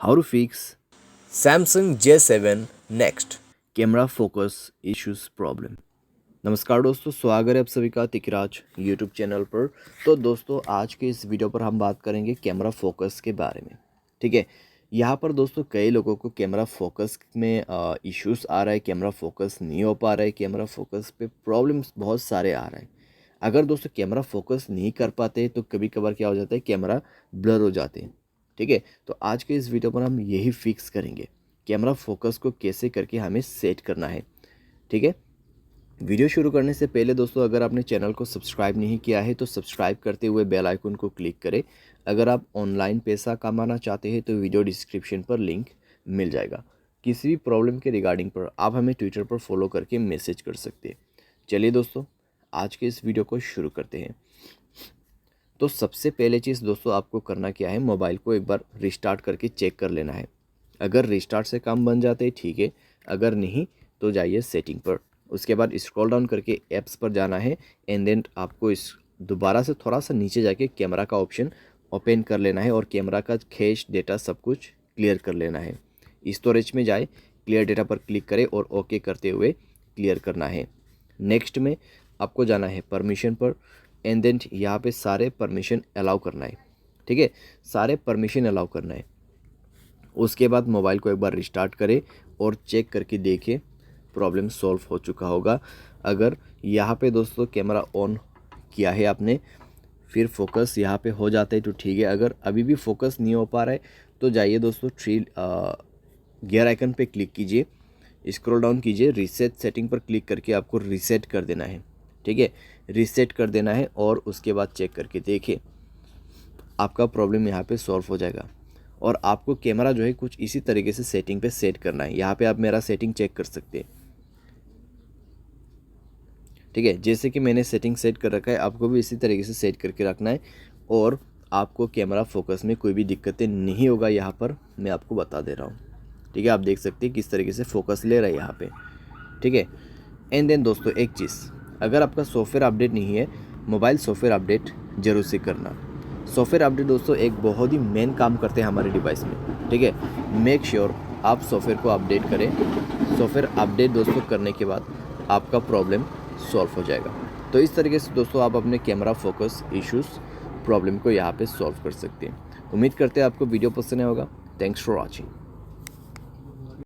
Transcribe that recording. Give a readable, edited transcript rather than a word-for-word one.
How to fix Samsung J7 Next। Camera focus issues problem. नमस्कार दोस्तों, स्वागत है आप सभी का तिकराज यूट्यूब चैनल पर। तो दोस्तों, आज के इस वीडियो पर हम बात करेंगे कैमरा फोकस के बारे में। ठीक है, यहाँ पर दोस्तों कई लोगों को कैमरा फोकस में इश्यूज आ रहा है, कैमरा फोकस नहीं हो पा रहा है, कैमरा फोकस पे प्रॉब्लम्स बहुत सारे आ रहे हैं। अगर दोस्तों कैमरा फोकस नहीं कर पाते तो कभी कभार क्या हो जाता है, कैमरा ब्लर हो जाते हैं। ठीक है, तो आज के इस वीडियो पर हम यही फिक्स करेंगे, कैमरा फोकस को कैसे करके हमें सेट करना है। ठीक है, वीडियो शुरू करने से पहले दोस्तों, अगर आपने चैनल को सब्सक्राइब नहीं किया है तो सब्सक्राइब करते हुए बेल आइकन को क्लिक करें। अगर आप ऑनलाइन पैसा कमाना चाहते हैं तो वीडियो डिस्क्रिप्शन पर लिंक मिल जाएगा। किसी भी प्रॉब्लम के रिगार्डिंग पर आप हमें ट्विटर पर फॉलो करके मैसेज कर सकते हैं। चलिए दोस्तों, आज के इस वीडियो को शुरू करते हैं। तो सबसे पहले चीज़ दोस्तों आपको करना क्या है, मोबाइल को एक बार रिस्टार्ट करके चेक कर लेना है। अगर रिस्टार्ट से काम बन जाते हैं ठीक है, अगर नहीं तो जाइए सेटिंग पर। उसके बाद स्क्रॉल डाउन करके ऐप्स पर जाना है एंड देन आपको इस दोबारा से थोड़ा सा नीचे जाके कैमरा का ऑप्शन ओपन कर लेना है और कैमरा का कैश डेटा सब कुछ क्लियर कर लेना है। स्टोरेज में जाए, क्लियर डेटा पर क्लिक करें और ओके करते हुए क्लियर करना है। नेक्स्ट में आपको जाना है परमिशन पर एंड देन यहाँ पे सारे परमिशन अलाउ करना है। ठीक है, सारे परमिशन अलाउ करना है। उसके बाद मोबाइल को एक बार रिस्टार्ट करें और चेक करके देखें प्रॉब्लम सॉल्व हो चुका होगा। अगर यहाँ पे दोस्तों कैमरा ऑन किया है आपने, फिर फोकस यहाँ पे हो जाता है तो ठीक है। अगर अभी भी फोकस नहीं हो पा रहा है तो जाइए दोस्तों गियर आइकन पे क्लिक कीजिए, स्क्रॉल डाउन कीजिए, रीसेट सेटिंग पर क्लिक करके आपको रीसेट कर देना है। ठीक है, रीसेट कर देना है और उसके बाद चेक करके देखिए आपका प्रॉब्लम यहाँ पे सॉल्व हो जाएगा। और आपको कैमरा जो है कुछ इसी तरीके से सेटिंग पे सेट करना है। यहाँ पे आप मेरा सेटिंग चेक कर सकते हैं। ठीक है, जैसे कि मैंने सेटिंग सेट कर रखा है, आपको भी इसी तरीके से सेट करके रखना है और आपको कैमरा फोकस में कोई भी दिक्कतें नहीं होगा। यहाँ पर मैं आपको बता दे रहा हूँ। ठीक है, आप देख सकते हैं किस तरीके से फोकस ले रहा है यहाँ पे। ठीक है, एंड देन दोस्तों एक चीज़, अगर आपका सॉफ्टवेयर अपडेट नहीं है, मोबाइल सॉफ्टवेयर अपडेट जरूर से करना। सॉफ्टवेयर अपडेट दोस्तों एक बहुत ही मेन काम करते हैं हमारे डिवाइस में। ठीक है, मेक श्योर आप सॉफ्टवेयर को अपडेट करें। सॉफ्टवेयर अपडेट दोस्तों करने के बाद आपका प्रॉब्लम सॉल्व हो जाएगा। तो इस तरीके से दोस्तों आप अपने कैमरा फोकस इश्यूज़ प्रॉब्लम को यहाँ पे सॉल्व कर सकते हैं। उम्मीद करते हैं आपको वीडियो पसंद आया होगा। Thanks for watching.